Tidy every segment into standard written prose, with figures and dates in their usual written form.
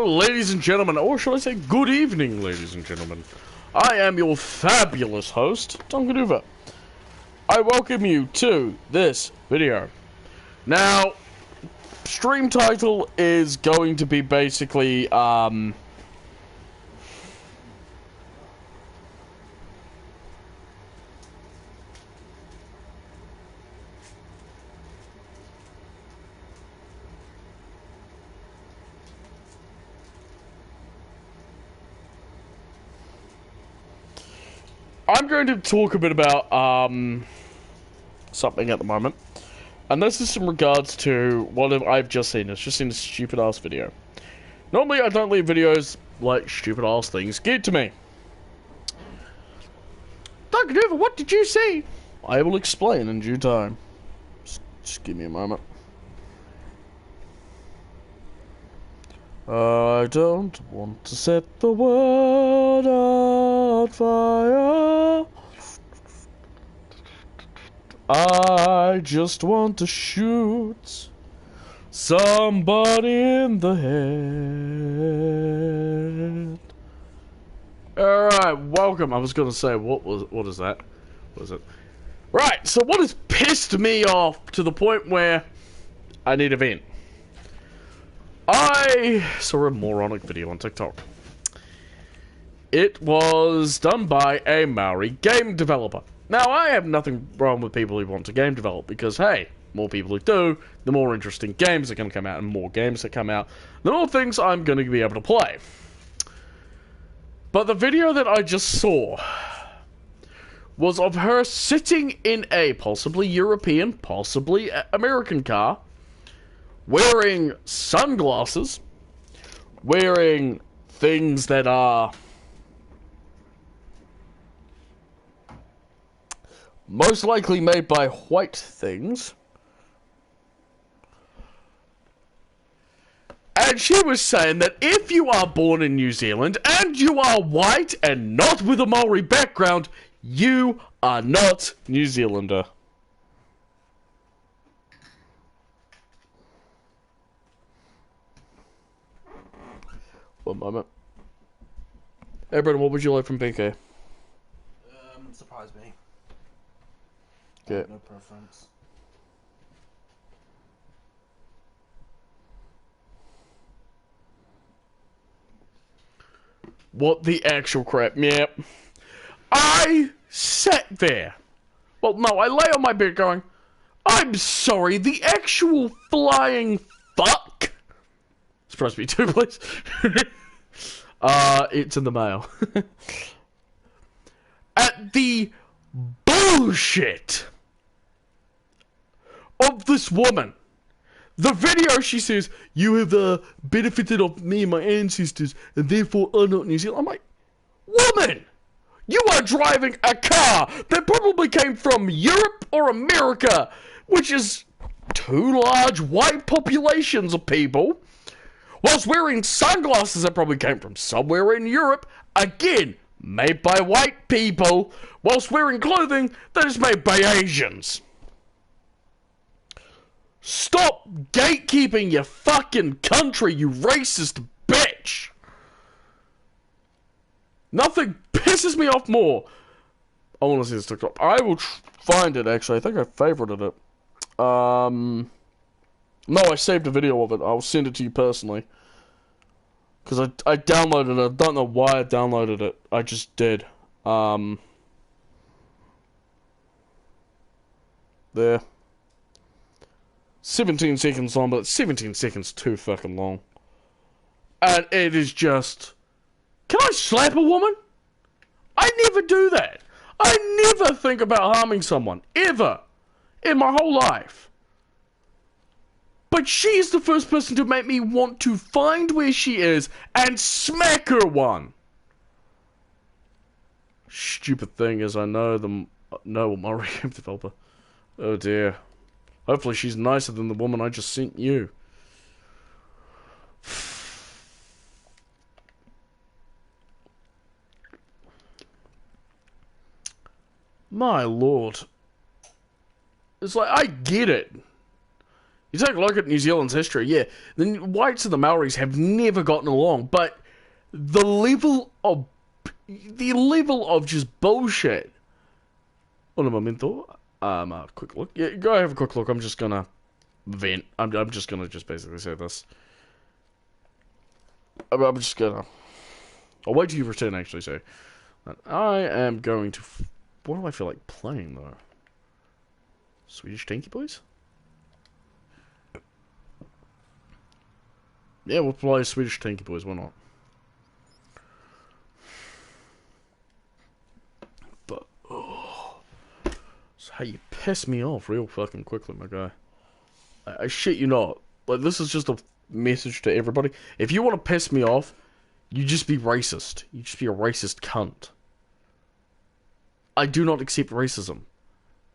Hello, ladies and gentlemen, or shall I say good evening, ladies and gentlemen. I am your fabulous host, Duncannuva. I welcome you to this video. Now, stream title is going to be basically, I'm going to talk a bit about, something at the moment. And this is in regards to what I've just seen. It's just seen a stupid-ass video. Normally, I don't leave videos like stupid-ass things geared to me. Duncannuva, what did you see? I will explain in due time. Just give me a moment. I don't want to set the world on fire. I just want to shoot somebody in the head. Alright, welcome. I was gonna say, what is that? What is it? Right, so what has pissed me off to the point where I need a vent? I saw a moronic video on TikTok. It was done by a Maori game developer. Now, I have nothing wrong with people who want to game develop, because, hey, more people who do, the more interesting games that can come out, and more games that come out, the more things I'm going to be able to play. But the video that I just saw was of her sitting in a possibly European, possibly American car, wearing sunglasses, wearing things that are most likely made by white things. And she was saying that if you are born in New Zealand and you are white and not with a Maori background, you are not New Zealander. One moment. Hey, Brendan, what would you like from PK? Surprise me. Okay. No preference. What the actual crap? Yep. I sat there. Well, no, I lay on my bed going, I'm sorry, the actual flying fuck? Surprise me too, please. It's in the mail. At the bullshit of this woman. The video, she says, you have benefited of me and my ancestors, and therefore are not New Zealand. I'm like, woman, you are driving a car that probably came from Europe or America, which is two large white populations of people, whilst wearing sunglasses that probably came from somewhere in Europe, again, made by white people, whilst wearing clothing that is made by Asians. Stop gatekeeping your fucking country, you racist bitch! Nothing pisses me off more. I want to see this TikTok. I will find it, actually. I think I favorited it. No, I saved a video of it. I'll send it to you personally. Because I downloaded it. I don't know why I downloaded it. I just did. There. 17 seconds long, but 17 seconds too fucking long. And it is just... Can I slap a woman? I never do that. I never think about harming someone. Ever. In my whole life. But she's the first person to make me want to find where she is and smack her one. Stupid thing is, I know a Maori game developer. Oh dear. Hopefully she's nicer than the woman I just sent you. My lord. It's like, I get it. You take a look at New Zealand's history, yeah, the whites and the Maoris have never gotten along, but the level of just bullshit. Un momento. Quick look. Yeah, go have a quick look. I'm just gonna vent. I'm just gonna basically say this. I'm just gonna. I'll wait till you return, actually, so. I am going to. What do I feel like playing, though? Swedish Tanky Boys? Yeah, we'll play Swedish Tanky Boys, why not? But, oh. That's how you piss me off real fucking quickly, my guy. I shit you not. Like, this is just a message to everybody. If you want to piss me off, you just be racist. You just be a racist cunt. I do not accept racism.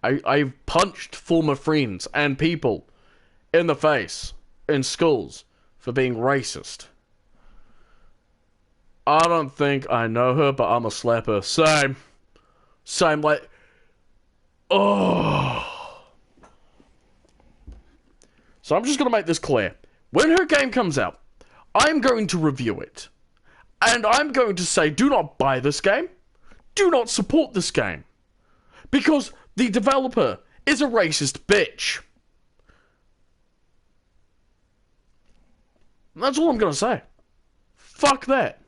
I've punched former friends and people in the face in schools for being racist. I don't think I know her, but I'm a slapper. Same, like, oh. So I'm just going to make this clear. When her game comes out, I'm going to review it. And I'm going to say, do not buy this game. Do not support this game. Because the developer is a racist bitch. That's all I'm going to say. Fuck that.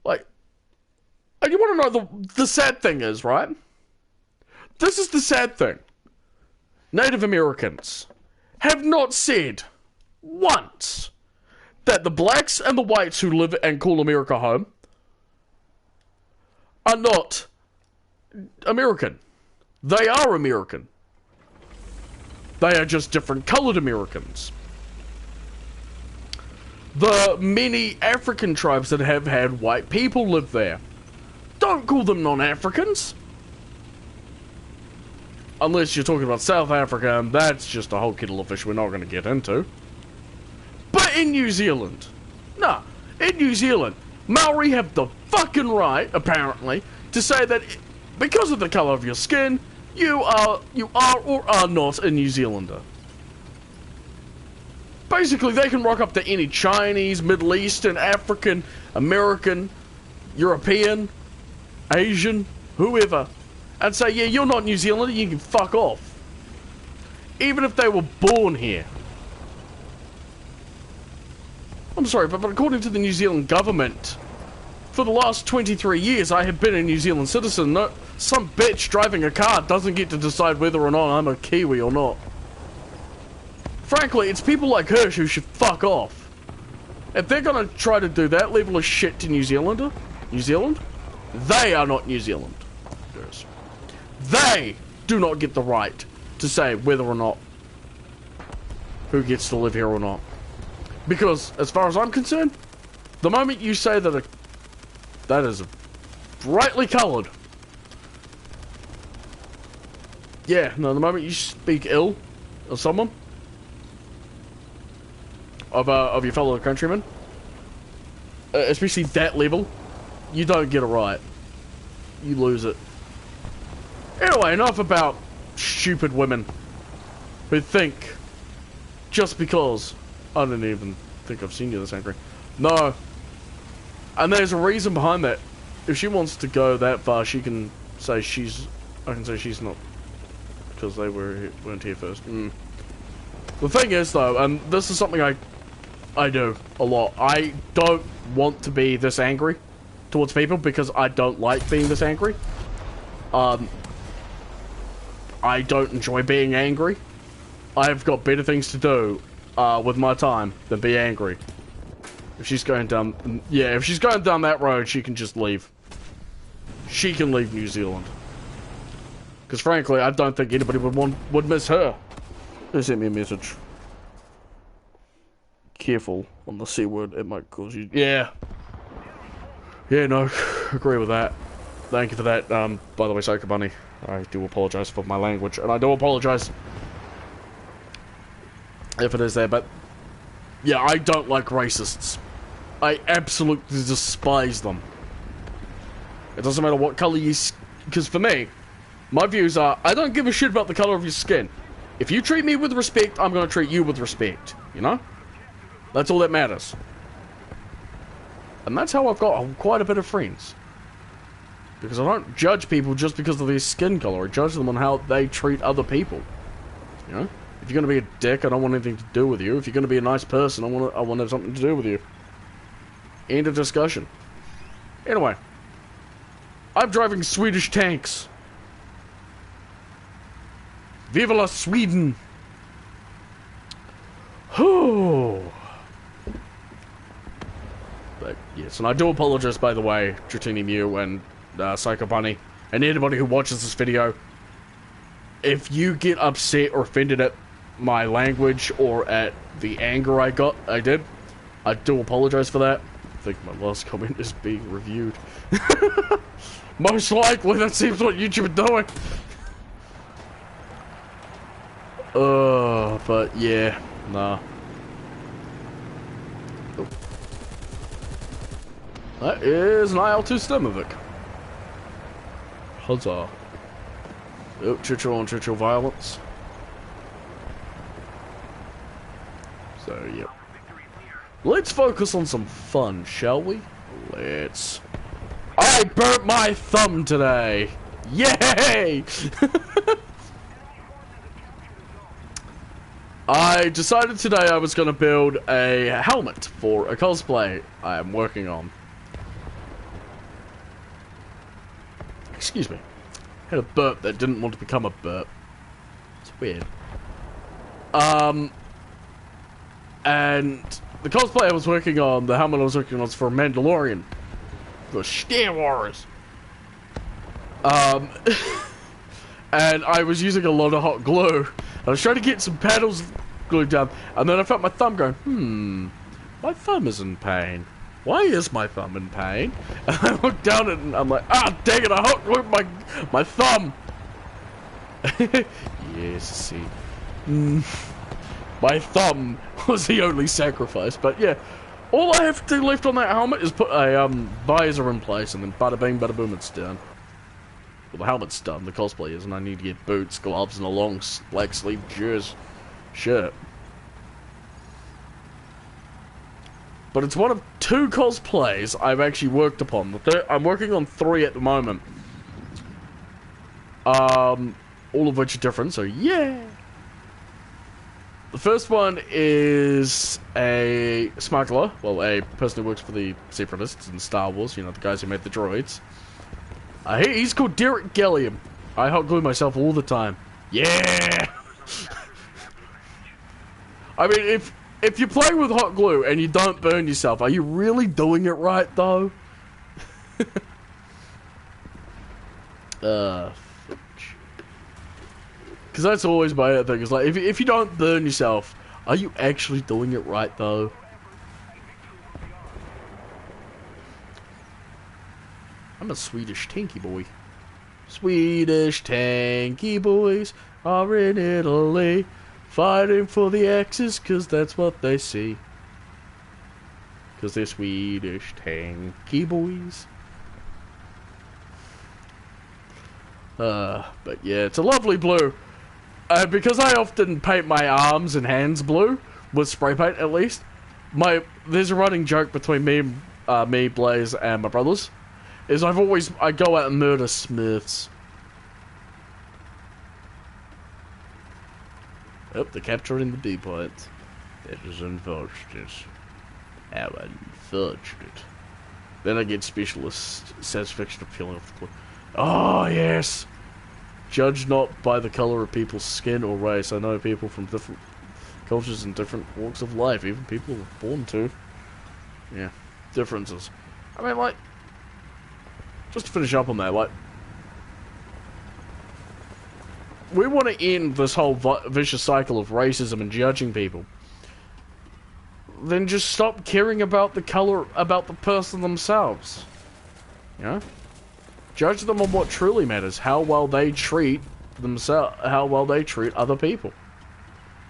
Like, and you want to know the sad thing is, right? This is the sad thing. Native Americans have not said once that the blacks and the whites who live and call America home are not American. They are American. They are just different colored Americans. The many African tribes that have had white people live there, don't call them non-Africans. Unless you're talking about South Africa, and that's just a whole kettle of fish we're not going to get into. But in New Zealand, in New Zealand, Maori have the fucking right, apparently, to say that because of the colour of your skin, you are or are not a New Zealander. Basically, they can rock up to any Chinese, Middle Eastern, African, American, European, Asian, whoever, and say, yeah, you're not New Zealander, you can fuck off. Even if they were born here. I'm sorry, but according to the New Zealand government, for the last 23 years, I have been a New Zealand citizen. No, some bitch driving a car doesn't get to decide whether or not I'm a Kiwi or not. Frankly, it's people like her who should fuck off. If they're gonna try to do that level of shit to New Zealand, they are not New Zealanders. They do not get the right to say whether or not who gets to live here or not. Because, as far as I'm concerned, the moment you say that that is brightly coloured, yeah, no, the moment you speak ill of someone, of your fellow countrymen, especially that level, you don't get it right. You lose it. Anyway, enough about stupid women who think just because. I don't even think I've seen you this angry. No. And there's a reason behind that. If she wants to go that far, she can say I can say she's not, because they weren't here first. The thing is, though, and this is something I do a lot. I don't want to be this angry towards people because I don't like being this angry. I don't enjoy being angry. I've got better things to do with my time than be angry. If she's going down, yeah, if she's going down that road, she can just leave. She can leave New Zealand. Because frankly, I don't think anybody would miss her. They sent me a message. Careful on the C word, it might cause you. Yeah. Yeah, no, agree with that. Thank you for that. By the way, Psycho Bunny, I do apologize for my language, and I do apologize if it is there, but yeah, I don't like racists. I absolutely despise them. It doesn't matter what color you, because for me, My views are, I don't give a shit about the color of your skin. If you treat me with respect, I'm gonna treat you with respect. You know? That's all that matters. And that's how I've got quite a bit of friends. Because I don't judge people just because of their skin color. I judge them on how they treat other people. You know? If you're gonna be a dick, I don't want anything to do with you. If you're gonna be a nice person, I want to have something to do with you. End of discussion. Anyway. I'm driving Swedish tanks. Viva la Sweden! But yes, and I do apologize, by the way, Dratini Mew and Psycho Bunny, and anybody who watches this video. If you get upset or offended at my language or at the anger I did, I do apologize for that. I think my last comment is being reviewed. Most likely, that seems what YouTube are doing. But yeah, nah. Oh. That is an IL-2 Stemovic. Huzzah. Oh, Churchill on Churchill violence. So, yep. Let's focus on some fun, shall we? Let's. I burnt my thumb today! Yay! I decided today I was going to build a helmet for a cosplay I am working on. Excuse me. I had a burp that didn't want to become a burp. It's weird. And the cosplay I was working on, the helmet I was working on was for Mandalorian. For Star Wars. And I was using a lot of hot glue. I was trying to get some panels glued down, and then I felt my thumb going, my thumb is in pain. Why is my thumb in pain? And I looked down at it and I'm like, ah, dang it, I hot glued my thumb. Yes, see. My thumb was the only sacrifice, but yeah. All I have to do left on that helmet is put a visor in place, and then bada bing, bada boom, it's done. Well, the helmet's done, the cosplay is, and I need to get boots, gloves, and a long black sleeve shirt. But it's one of 2 cosplays I've actually worked upon. I'm working on 3 at the moment. All of which are different, so yeah! The first one is a smuggler, well, a person who works for the Separatists in Star Wars, you know, the guys who made the droids. He's called Derek Gallium. I hot glue myself all the time. Yeah! I mean, if you're playing with hot glue and you don't burn yourself, are you really doing it right, though? Because that's always my thing. It's like, if you don't burn yourself, are you actually doing it right, though? I'm a Swedish tanky boy. Swedish tanky boys are in Italy, fighting for the Axis, cause that's what they see. Cause they're Swedish tanky boys. But yeah, it's a lovely blue. Because I often paint my arms and hands blue, with spray paint at least, there's a running joke between me, Blaze, and my brothers, is I go out and murder Smurfs. Oh, they're capturing the B point. That is unfortunate. How unfortunate. Then I get specialist satisfaction of peeling off the glue. Oh, yes! Judge not by the color of people's skin or race. I know people from different cultures and different walks of life. Even people born to. Yeah, differences. I mean, like, just to finish up on that, like, we want to end this whole vicious cycle of racism and judging people. Then just stop caring about the color, about the person themselves. You know? Judge them on what truly matters, how well they treat themselves, how well they treat other people.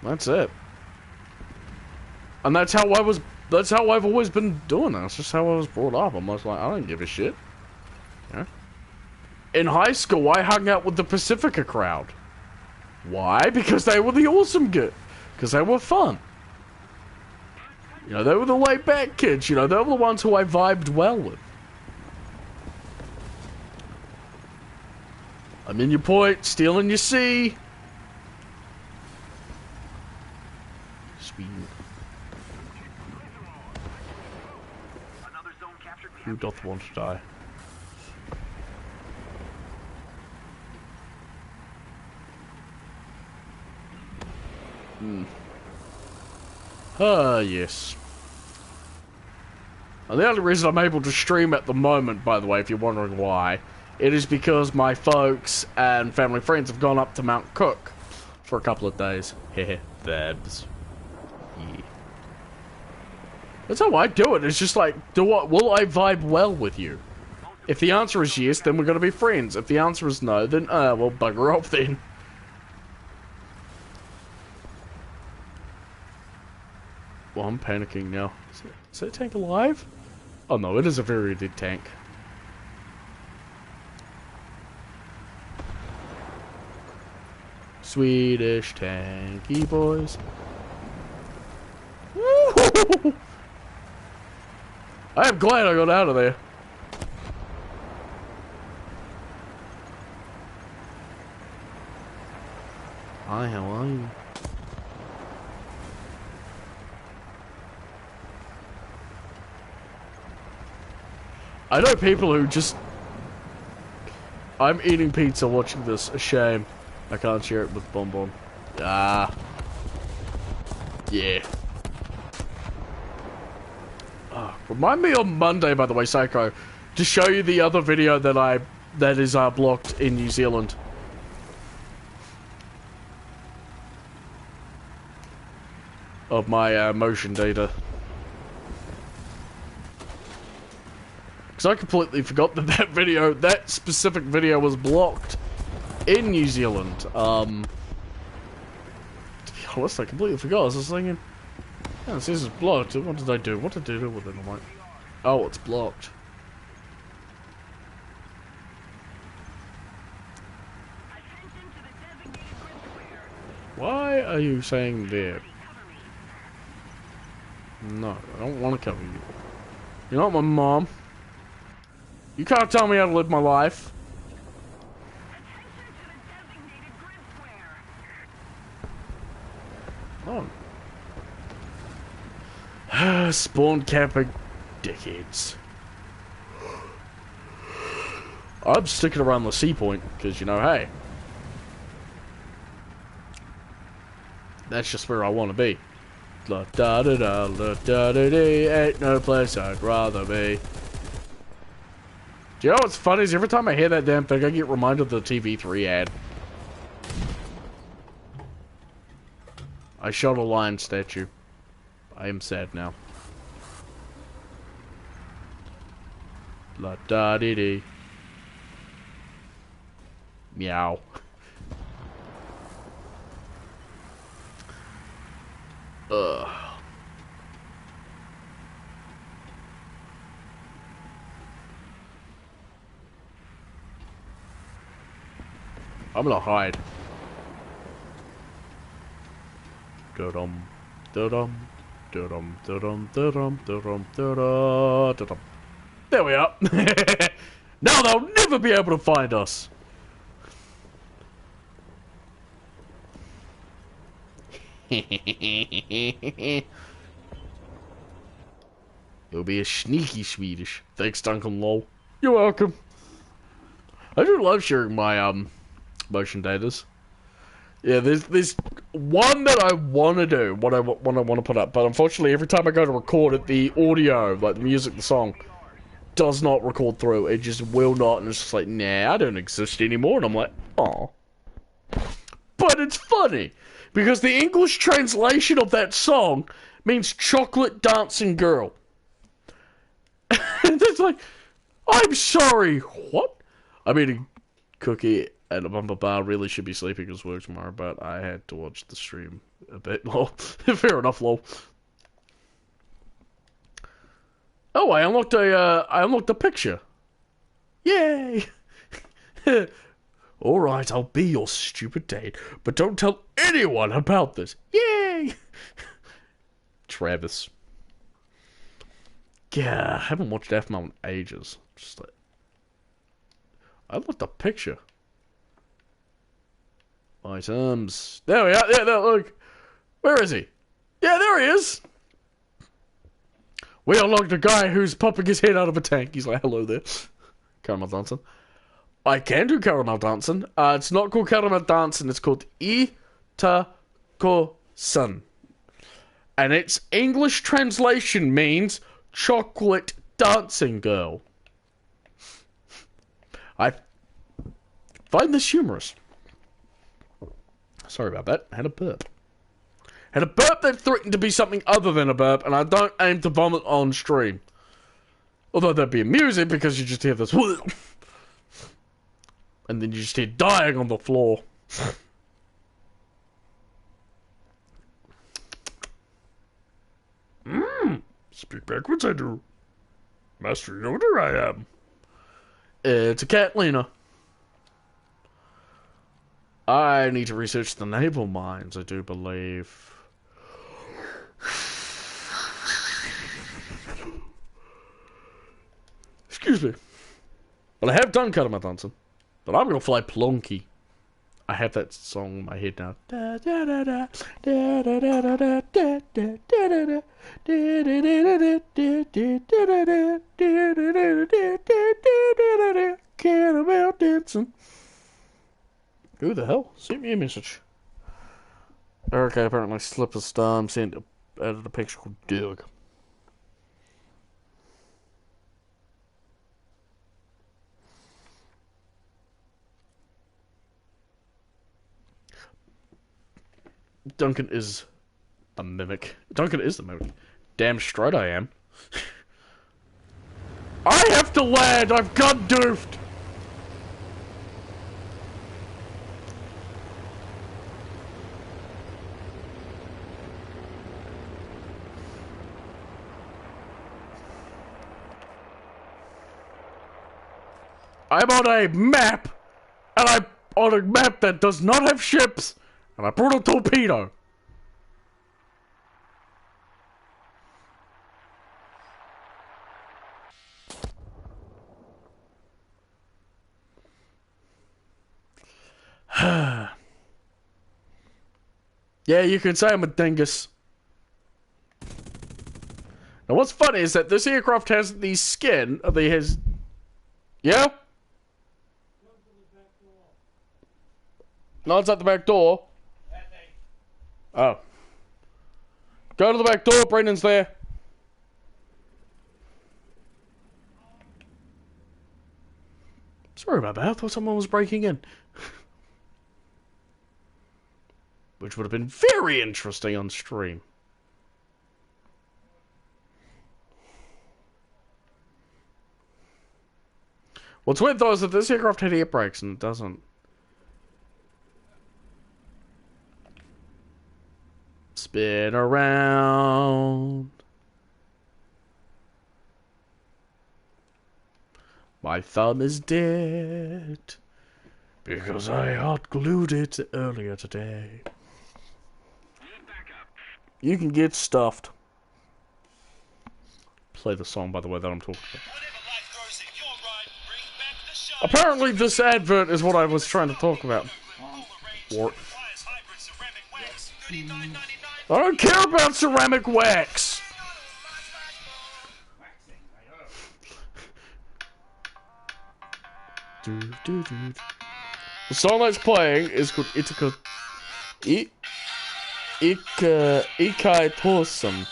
That's it. And that's how I've always been doing that. That's just how I was brought up. I'm just like, I don't give a shit. Yeah. in high school, I hung out with the Pacifica crowd. Why? Because they were the awesome good. Because they were fun. You know, they were the laid-back kids. You know, they were the ones who I vibed well with. I'm in your point, stealing your C. Sweet. Who doth want to die? Yes. And the only reason I'm able to stream at the moment, by the way, if you're wondering why, it is because my folks and family friends have gone up to Mount Cook for a couple of days. Heh, vibes. Yeah. That's how I do it. It's just like, will I vibe well with you? If the answer is yes, then we're gonna be friends. If the answer is no, then, well, bugger off then. Well, I'm panicking now. Is that tank alive? Oh no, it is a very dead tank. Swedish tanky boys. Woo! I am glad I got out of there. Hi, how are you? I know people who just... I'm eating pizza watching this. A shame. I can't share it with Bonbon. Ah. Yeah. Oh, remind me on Monday, by the way, Psycho, to show you the other video that is blocked in New Zealand. Of my motion data. Because I completely forgot that that specific video was blocked in New Zealand. To be honest, I completely forgot. I was just thinking, yeah, this is blocked. What did I do? What did I do with it? I'm like, oh, it's blocked. Why are you saying there? No, I don't want to cover you. You're not my mom. You can't tell me how to live my life. Oh. Spawn camping dickheads. I'm sticking around the sea point because, you know, hey. That's just where I want to be. La da da da, la da da dee, ain't no place I'd rather be. Do you know what's funny is every time I hear that damn thing, I get reminded of the TV3 ad. I shot a lion statue. I am sad now. La da dee dee. Meow. Ugh. I'm gonna hide. Da-dum, da-dum, da-dum, da-dum, da-dum, da-dum, da-da, da-dum. There we are. Now they'll never be able to find us. It'll be a sneaky Swedish. Thanks, Duncan, lol. You're welcome. I do love sharing my, motion datas. Yeah, there's one that I want to do, what I want to put up, but unfortunately every time I go to record it, the audio, like the music, the song, does not record through. It just will not, and it's just like, nah, I don't exist anymore, and I'm like, aw. But it's funny, because the English translation of that song means chocolate dancing girl. And it's like, I'm sorry, what? I'm eating cookie and a bumper bar. Really should be sleeping as work tomorrow, but I had to watch the stream a bit. Lol. Fair enough, lol. Oh, I unlocked a picture. Yay! Alright, I'll be your stupid date, but don't tell anyone about this. Yay! Travis. Yeah, I haven't watched FML in ages. Just like, I love the picture. Items. There we are. Yeah, there, look. Where is he? Yeah, there he is. We unlocked a guy who's popping his head out of a tank. He's like, hello there. Caramel dancing. I can do caramel dancing. It's not called caramel dancing. It's called Itakosan. And its English translation means chocolate dancing girl. I find this humorous. Sorry about that. I had a burp. Had a burp that threatened to be something other than a burp, and I don't aim to vomit on stream. Although that'd be amusing because you just hear this and then you just hear dying on the floor. Speak backwards, I do. Master Yoda, I am. It's a cat, Lena. I need to research the naval mines, I do believe. Excuse me. But I have done Caramel dancing. But I'm gonna fly Plonky. I have that song in my head now. Caramel dancing. Who the hell? Send me a message. Okay, apparently Slipper Storm sent added a picture called Doug. Duncan is a mimic. Duncan is the mimic. Damn straight I am. I have to land! I've got doofed! I'm on a map! And I'm on a map that does not have ships! And I brought a torpedo. Yeah, you can say I'm a dingus. Now what's funny is that this aircraft has the skin, Yeah? No, it's at the back door. Oh. Go to the back door, Brendan's there. Sorry about that, I thought someone was breaking in. Which would have been very interesting on stream. What's weird though is that this aircraft had air brakes and it doesn't. Spin around. My thumb is dead because I hot glued it earlier today. You can get stuffed. Play the song, by the way, that I'm talking about. Apparently, this advert is what I was trying to talk about. Wart. I don't care about ceramic wax. The song that's playing is called Ikai Torsum.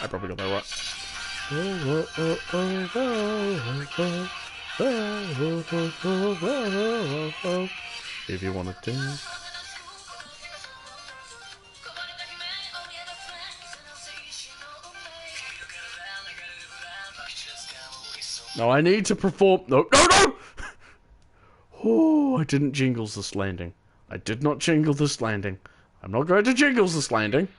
I probably got that right. If you want to dance. No, I need to perform. No, no, no! Oh, I didn't jingles this landing. I did not jingle this landing. I'm not going to jingles this landing.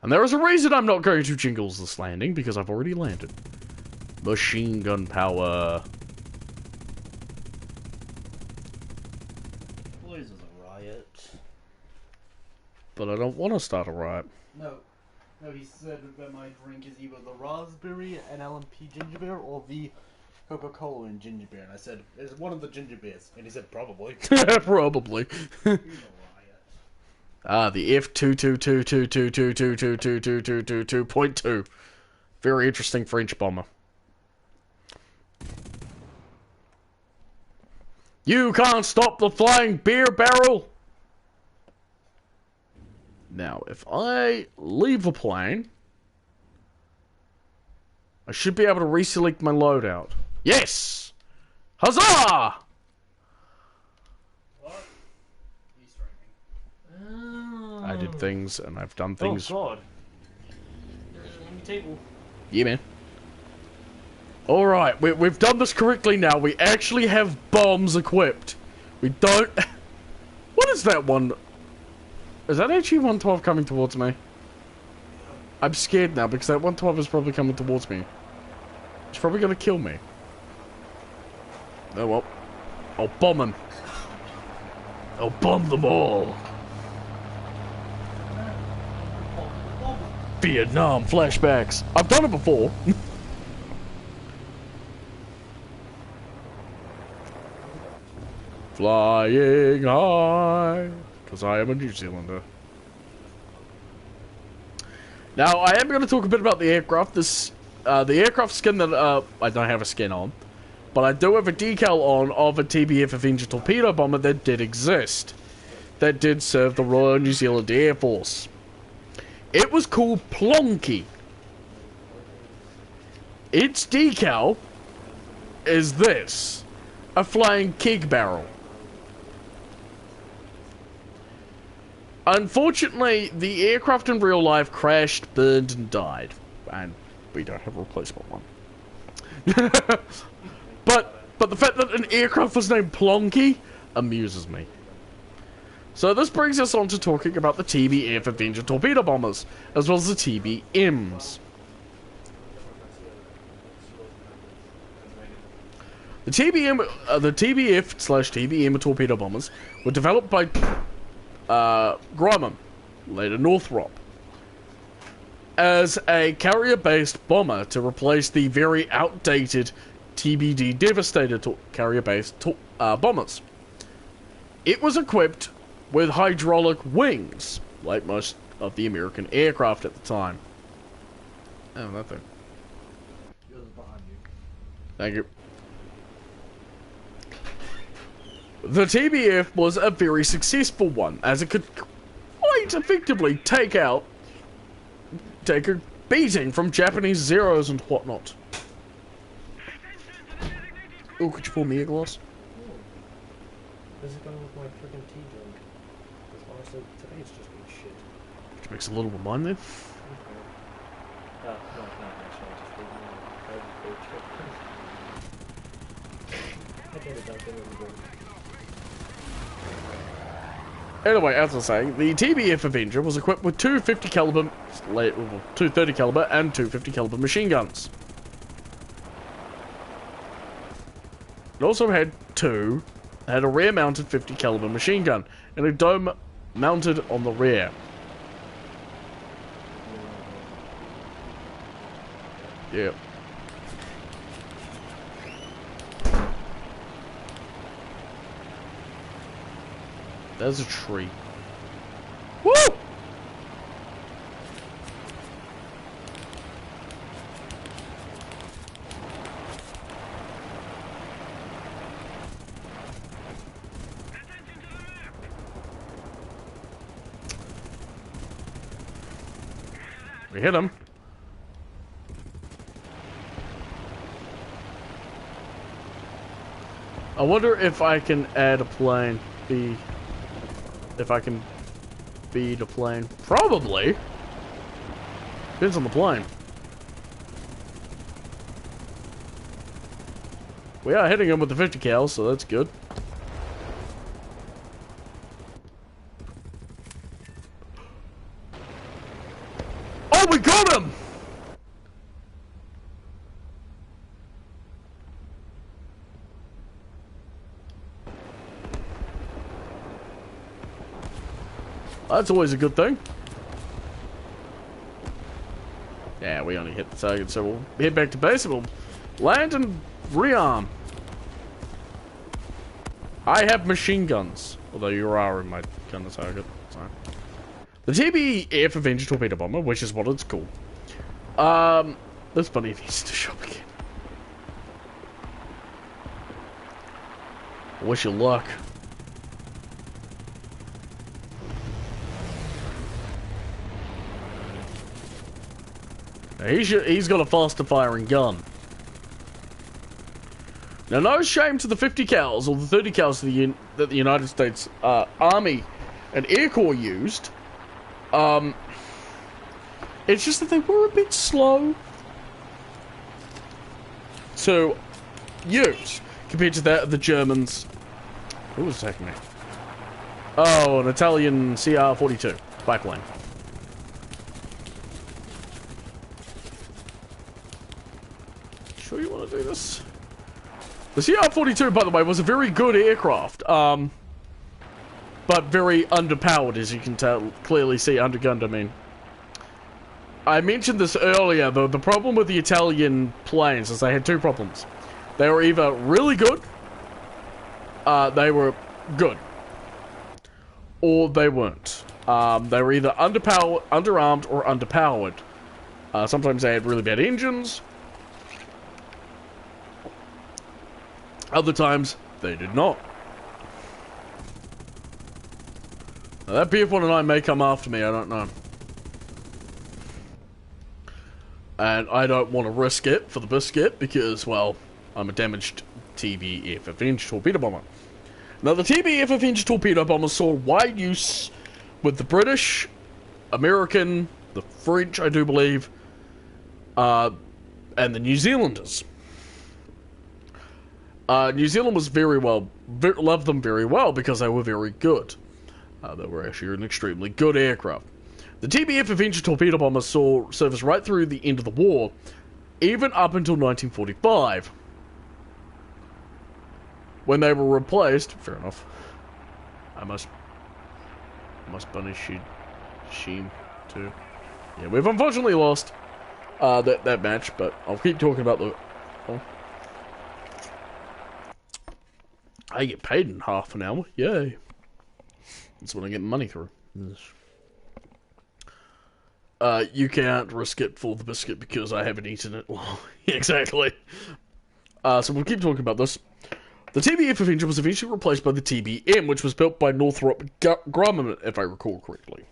And there is a reason I'm not going to jingles this landing, because I've already landed. Machine gun power. Blues is a riot. But I don't want to start a riot. No, he said that my drink is either the raspberry and LMP ginger beer or the Coca-Cola and ginger beer. And I said, it's one of the ginger beers. And he said, probably. Probably. He's a riot. Ah, the F2222222222222.2. Very interesting French bomber. You can't stop the flying beer barrel! Now, if I leave the plane, I should be able to reselect my loadout. Yes! Huzzah! What? He's streaming. I did things, and I've done things. Oh, God. There's a table. Yeah, man. Alright, we've done this correctly now. We actually have bombs equipped. We don't... What is that one? Is that actually 112 coming towards me? I'm scared now because that 112 is probably coming towards me. It's probably gonna kill me. Oh well. I'll bomb him. I'll bomb them all. Vietnam flashbacks. I've done it before. Flying high, because I am a New Zealander. Now, I am going to talk a bit about the aircraft. This, the aircraft skin that I don't have a skin on, but I do have a decal on of a TBF Avenger torpedo bomber that did exist, that did serve the Royal New Zealand Air Force. It was called Plonky. Its decal is this, a flying keg barrel. Unfortunately, the aircraft in real life crashed, burned, and died. And we don't have a replacement one. but the fact that an aircraft was named Plonky amuses me. So this brings us on to talking about the TBF Avenger torpedo bombers, as well as the TBMs. The TBF/TBM torpedo bombers were developed by Grumman, later Northrop, as a carrier-based bomber to replace the very outdated TBD Devastator carrier-based bombers. It was equipped with hydraulic wings, like most of the American aircraft at the time. Oh, nothing. Thank you. The TBF was a very successful one, as it could quite effectively take a beating from Japanese Zeros and whatnot. Oh, could you pour me a glass? This is going with my friggin' tea drink. Because honestly, today's just been shit. Could you mix a little with mine then? No, actually, I think the Duncan would be good. Anyway, as I was saying, the TBF Avenger was equipped with two 50 caliber, two 30 caliber, and two 50 caliber machine guns. It also had a rear-mounted 50 caliber machine gun and a dome mounted on the rear. Yeah. There's a tree. Woo! We hit him. I wonder if I can add a plane. If I can feed a plane. Probably. Depends on the plane. We are hitting him with the 50 cal, so that's good. Oh, we got him! That's always a good thing. Yeah, we only hit the target, so we'll head back to base and we'll land and rearm. I have machine guns, although you are in my gun to target. So. The TBF Avenger Torpedo Bomber, which is what it's called. There's plenty of these to shop again. Wish you luck. Now he's got a faster firing gun. Now, no shame to the 50 cals or the 30 cals that the United States Army and Air Corps used. It's just that they were a bit slow to use compared to that of the Germans. Who was attacking me? Oh, an Italian CR-42 biplane. Sure you want to do this? The CR-42, by the way, was a very good aircraft, but very underpowered, as you can clearly see, undergunned, I mean. I mentioned this earlier, the problem with the Italian planes is they had two problems. They were either really good, or they weren't. They were either underarmed, or underpowered. Sometimes they had really bad engines. Other times, they did not. Now, that BF-109 may come after me, I don't know. And I don't want to risk it for the biscuit because, well, I'm a damaged TBF Avenger Torpedo Bomber. Now, the TBF Avenger Torpedo Bomber saw wide use with the British, American, the French, I do believe, and the New Zealanders. New Zealand was loved them very well because they were very good. They were actually an extremely good aircraft. The TBF Avenger Torpedo Bomber saw service right through the end of the war, even up until 1945. When they were replaced, fair enough. I must punish Sheen too. Yeah, we've unfortunately lost that match, but I'll keep talking about the. Oh. I get paid in half an hour. Yay! That's when I get money through. You can't risk it for the biscuit because I haven't eaten it long. Exactly. So we'll keep talking about this. The TBF Avenger was eventually replaced by the TBM, which was built by Northrop Grumman, if I recall correctly.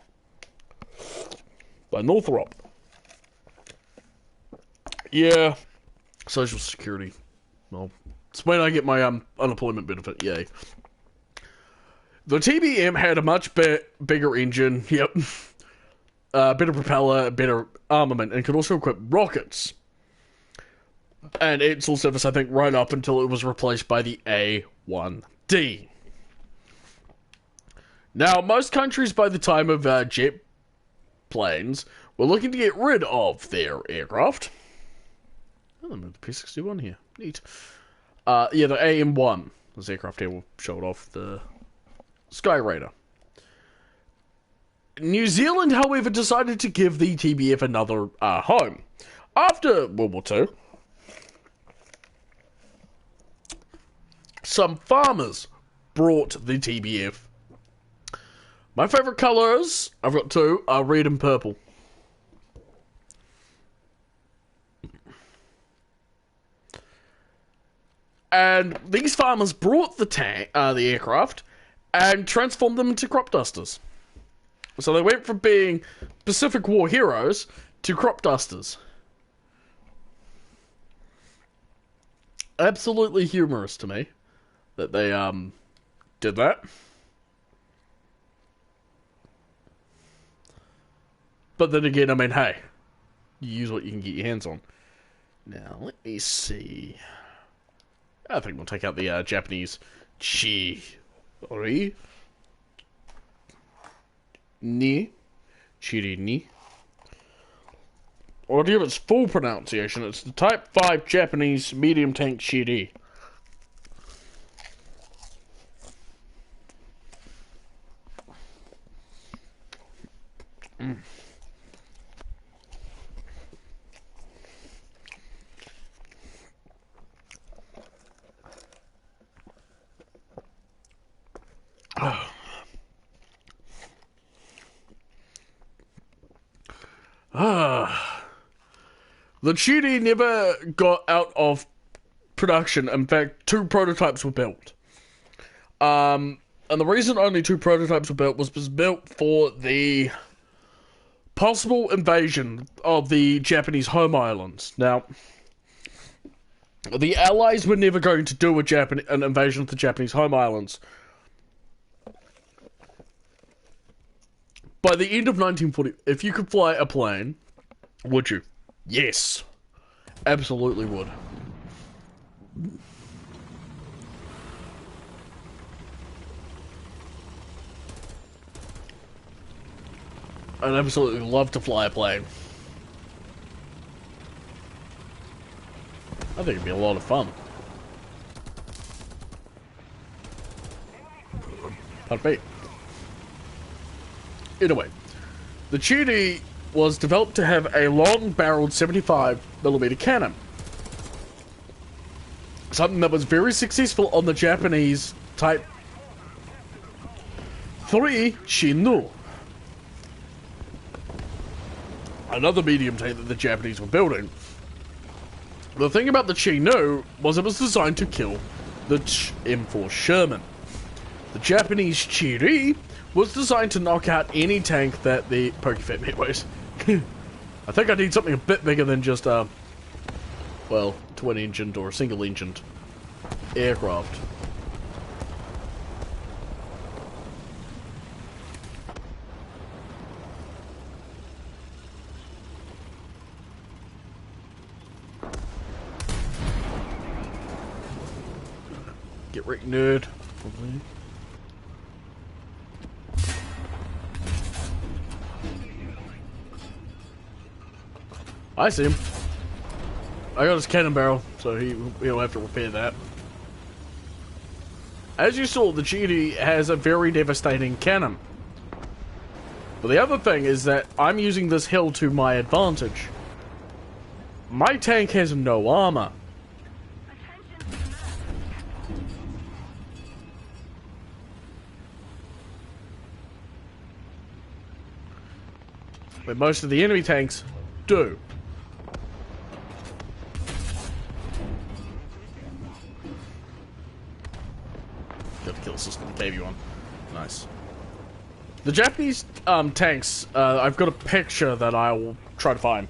By Northrop. Yeah. Social Security. Well, it's when I get my unemployment benefit. Yay. The TBM had a much bigger engine. Yep. Better propeller, better armament, and could also equip rockets. And it still service, I think, right up until it was replaced by the A-1D. Now, most countries by the time of jet planes were looking to get rid of their aircraft. Oh, I moved the P-61 here. Neat. Yeah, the AM-1. This aircraft here will show it off. The Sky Raider. New Zealand, however, decided to give the TBF another home. After World War II, some farmers brought the TBF. My favourite colours, I've got two, are red and purple. And these farmers brought the aircraft and transformed them into crop dusters. So they went from being Pacific War heroes to crop dusters. Absolutely humorous to me that they did that. But then again, I mean, hey, you use what you can get your hands on. Now, let me see. I think we'll take out the Japanese Chiri. Chiri. Or to give its full pronunciation, it's the Type 5 Japanese medium tank Chiri. The Chidi never got out of production. In fact, 2 prototypes were built. And the reason only 2 prototypes were built was built for the possible invasion of the Japanese home islands. Now, the Allies were never going to do an invasion of the Japanese home islands. By the end of 1940, if you could fly a plane, would you? Yes. Absolutely would. I'd absolutely love to fly a plane. I think it'd be a lot of fun. Pardon me. Anyway, the Chidi was developed to have a long-barreled 75mm cannon. Something that was very successful on the Japanese Type 3 Chinu. Another medium tank that the Japanese were building. The thing about the Chinu was it was designed to kill the M4 Sherman. The Japanese Chiri was designed to knock out any tank that the Pokefat Midways. I think I need something a bit bigger than just well, twin-engined or single-engined aircraft. Get wrecked, nerd. Probably. I see him. I got his cannon barrel, so he'll have to repair that. As you saw, the Chidi has a very devastating cannon. But the other thing is that I'm using this hill to my advantage. My tank has no armor. But most of the enemy tanks do. Got the kill system, gave you one. Nice. The Japanese tanks, I've got a picture that I will try to find.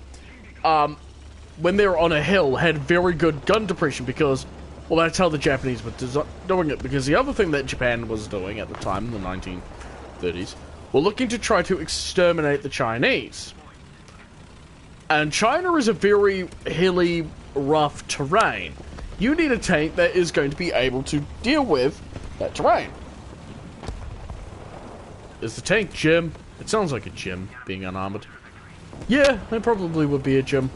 When they were on a hill, had very good gun depression because, well, that's how the Japanese were doing it. Because the other thing that Japan was doing at the time, in the 1930s, were looking to try to exterminate the Chinese. And China is a very hilly, rough terrain. You need a tank that is going to be able to deal with that terrain. Is the tank Jim? It sounds like a Jim, being unarmored. Yeah, it probably would be a Jim.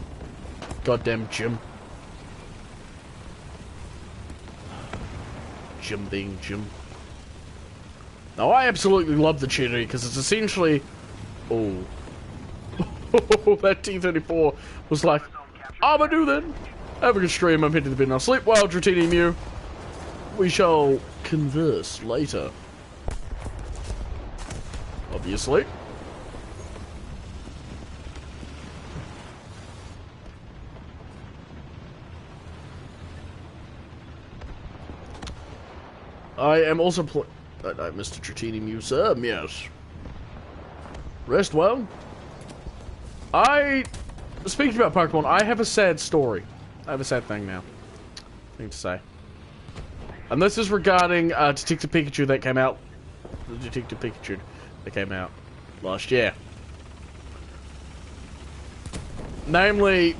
Goddamn Jim. Jim being Jim. Now, I absolutely love the Chitty, because it's essentially... Oh. That T-34 was like, I'm a do then. Have a good stream, I'm heading to bed now. Sleep well, Dratini Mew. We shall converse later. Obviously. I am also Mr. Tratini Mew, sir. Yes. Rest well. Speaking about Pokemon, I have a sad story. I have a sad thing now. Thing to say. And this is regarding Detective Pikachu that came out. The Detective Pikachu that came out last year. Namely,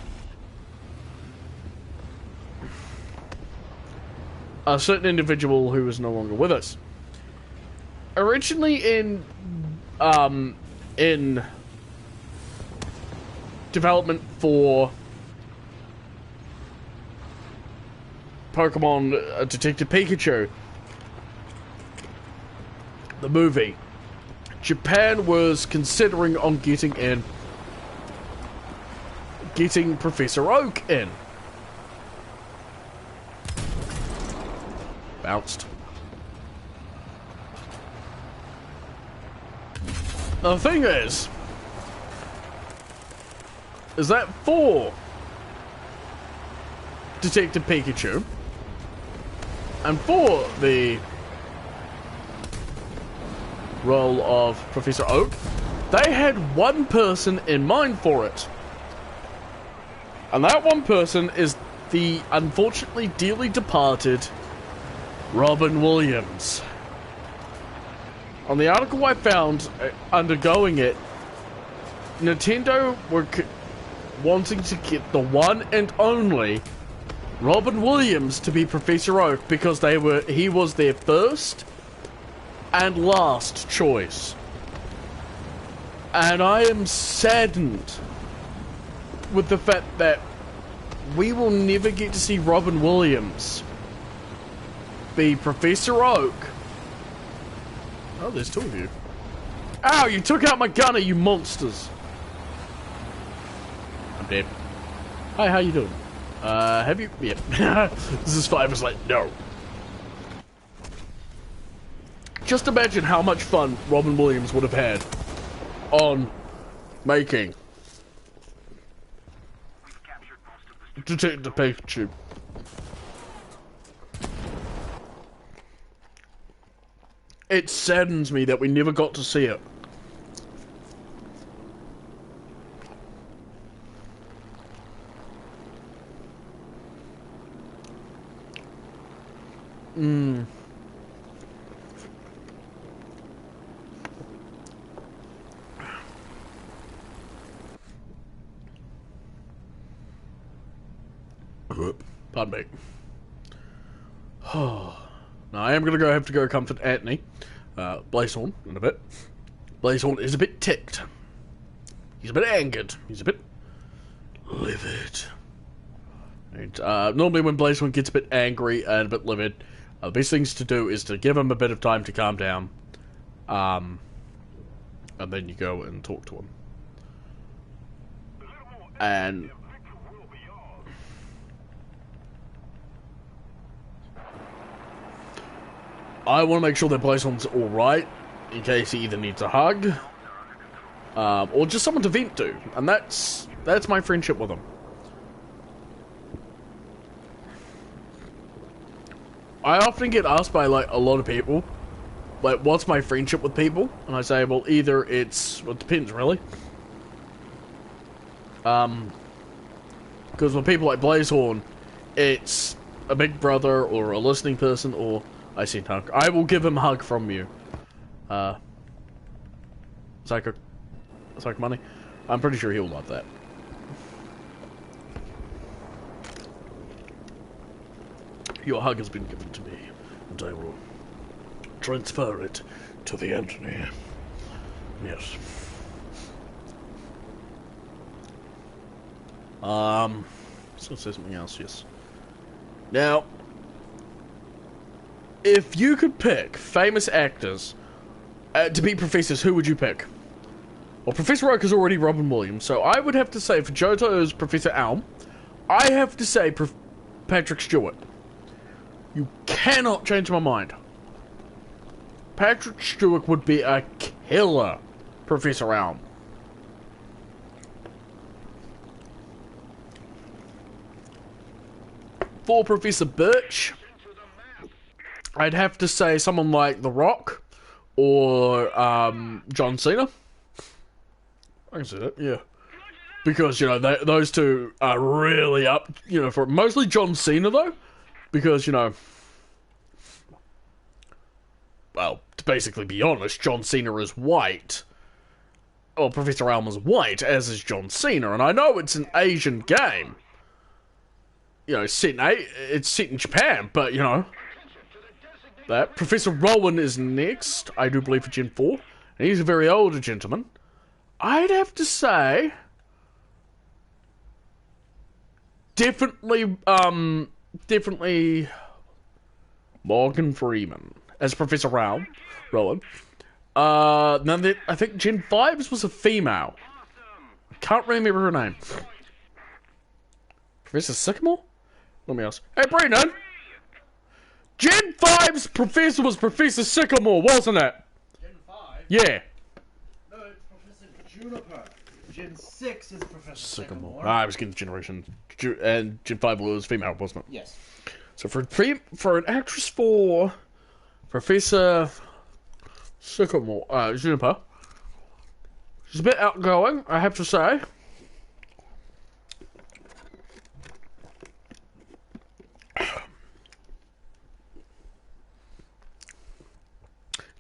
a certain individual who is no longer with us. Originally in development for Pokemon Detective Pikachu, the movie, Japan was considering on getting Professor Oak in. Bounced. The thing is that for Detective Pikachu and for the role of Professor Oak, they had one person in mind for it. And that one person is the unfortunately dearly departed Robin Williams. On the article I found undergoing it, Nintendo were wanting to get the one and only Robin Williams to be Professor Oak because he was their first and last choice. And I am saddened with the fact that we will never get to see Robin Williams be Professor Oak. Oh, there's two of you. Ow, you took out my gunner, you monsters. I'm dead. Hi, how you doing? Have you? Yep. This is 5 is like, no. Just imagine how much fun Robin Williams would have had on making Detective Pikachu. It saddens me that we never got to see it. Pardon me. Now I am going to have to go comfort Anthony. Blazehorn in a bit. Blazehorn is a bit ticked. He's a bit angered. He's a bit livid. And, normally when Blazehorn gets a bit angry and a bit livid, the best things to do is to give him a bit of time to calm down. And then you go and talk to him. And I want to make sure that Blazehorn's alright, in case he either needs a hug, or just someone to vent to, and that's my friendship with him. I often get asked by, like, a lot of people, like, what's my friendship with people? And I say, well, either it's, well, it depends, really. Because with people like Blazehorn, it's a big brother, or a listening person, or I sent hug. I will give him a hug from you. Psycho money. I'm pretty sure he'll love that. Your hug has been given to me, and I will transfer it to the Anthony. Yes. Let's go say something else. Yes. Now, if you could pick famous actors to be professors, who would you pick? Well, Professor Oak is already Robin Williams, so I would have to say for Johto's Professor Elm, I have to say Patrick Stewart. You cannot change my mind. Patrick Stewart would be a killer Professor Elm. For Professor Birch, I'd have to say someone like The Rock or John Cena. I can see that, yeah. Because, you know, those two are really up, you know, for mostly John Cena, though. Because, you know, well, to basically be honest, John Cena is white. Well, Professor Elm is white, as is John Cena. And I know it's an Asian game. You know, it's set in Japan, but, you know, that. Professor Rowan is next, I do believe, for Gen 4. And he's a very older gentleman. I'd have to say, definitely Morgan Freeman as Professor Rowan. I think Gen 5's was a female. Can't remember her name. Professor Sycamore? Let me ask. Hey, Brennan! Gen 5's professor was Professor Sycamore, wasn't it? Gen 5? Yeah. No, it's Professor Juniper. Gen 6 is Professor Sycamore. I was getting the generation. And Gen 5 was female, wasn't it? Yes. So for an actress for Professor Sycamore, Juniper, she's a bit outgoing, I have to say.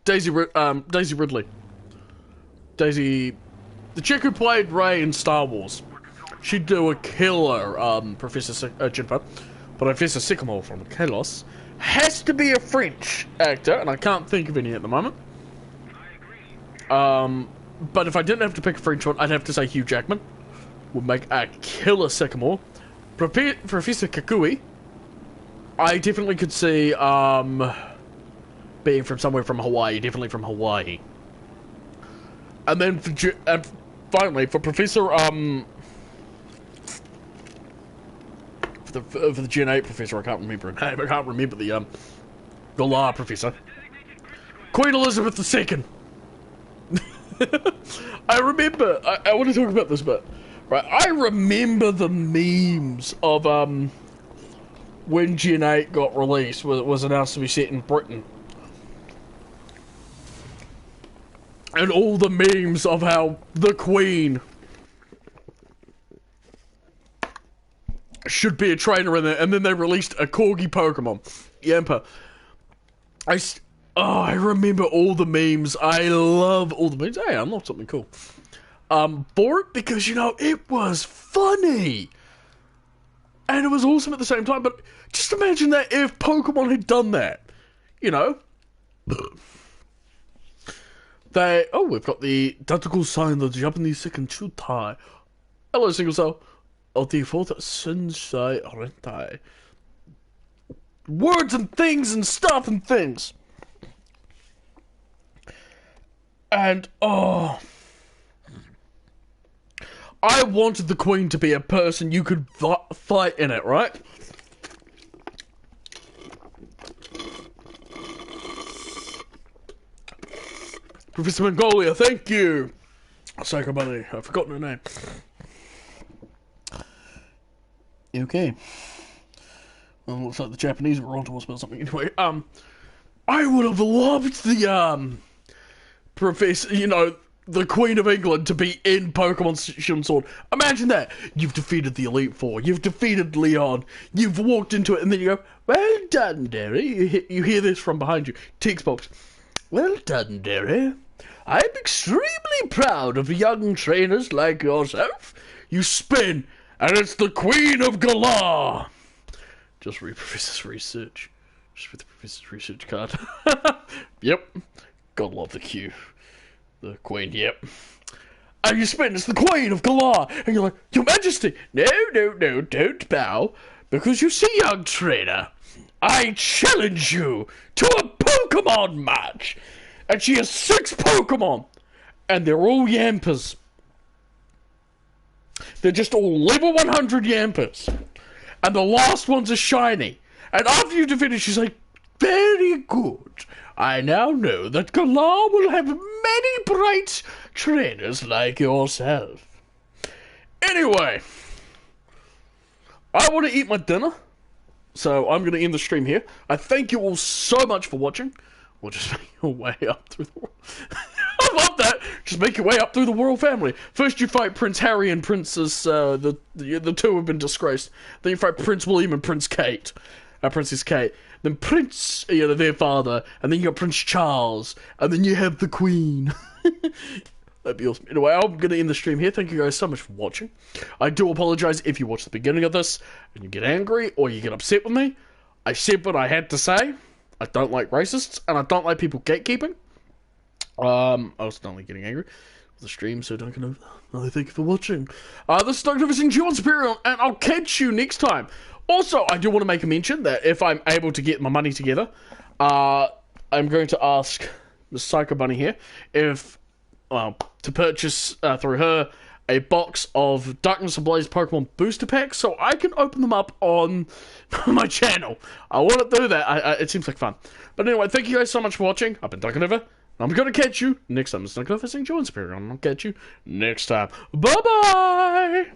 Daisy Ridley. Daisy, the chick who played Rey in Star Wars. She'd do a killer, Professor Juniper. But Professor Sycamore from Kalos has to be a French actor, and I can't think of any at the moment. But if I didn't have to pick a French one, I'd have to say Hugh Jackman would make a killer Sycamore. Professor Kakui, I definitely could see, being from somewhere from Hawaii, definitely from Hawaii. And then finally, for Professor, for the Gen 8 professor, I can't remember her name, I can't remember the, Galar professor. Queen Elizabeth II! I remember, I want to talk about this bit, right, I remember the memes of, when Gen 8 got released, was announced to be set in Britain. And all the memes of how the Queen should be a trainer in there, and then they released a corgi Pokemon, Yamper. I remember all the memes. I love all the memes. Hey, I unlocked something cool. For it, because, you know, it was funny. And it was awesome at the same time, but just imagine that if Pokemon had done that. You know? We've got the tentacle sign, the Japanese second chutai. Hello, single cell. Default Sensei Rentai. Words and things and stuff and things. And, I wanted the Queen to be a person you could fight in it, right? Professor Mongolia, thank you! Psycho Bunny, I've forgotten her name. Okay. Well, looks like the Japanese were onto us about something. Anyway, I would have loved the, Professor, you know, the Queen of England to be in Pokemon Shield and Sword. Imagine that. You've defeated the Elite Four. You've defeated Leon. You've walked into it, and then you go, well done, Derry. You hear this from behind you. Text box. Well done, Derry. I'm extremely proud of young trainers like yourself. You spin, and it's the Queen of Galar. Just read Professor's research. Just read the Professor's research card. Yep. God love the Q. The Queen, yep. And you spin, it's the Queen of Galar. And you're like, Your Majesty, no, don't bow. Because you see, young trainer, I challenge you to a Pokemon match. And she has 6 Pokemon. And they're all Yampers. They're just all level 100 Yampers. And the last one's a shiny. And after you defeat it, she's like, very good. I now know that Galar will have many bright trainers like yourself. Anyway, I want to eat my dinner, so I'm going to end the stream here. I thank you all so much for watching. We'll just make your way up through the world. I love that. Just make your way up through the royal family. First you fight Prince Harry and Princess, the two have been disgraced. Then you fight Prince William and Princess Kate. Then Prince, their father, and then you got Prince Charles, and then you have the Queen. That'd be awesome. Anyway, I'm going to end the stream here. Thank you guys so much for watching. I do apologise if you watch the beginning of this, and you get angry, or you get upset with me. I said what I had to say. I don't like racists, and I don't like people gatekeeping. I was not only getting angry with the stream, so Duncannuva, thank you for watching. This is Duncannuva saying G1 Superior, and I'll catch you next time. Also, I do want to make a mention that if I'm able to get my money together, I'm going to ask Miss Psycho Bunny here, if to purchase through her a box of Darkness Ablaze Pokemon booster packs, so I can open them up on my channel. I want to do that. It seems like fun. But anyway, thank you guys so much for watching. I've been Duncannuva. I'm gonna catch you next time. It's Duncannuva saying Join Spirit. I'm gonna catch you next time. Bye bye.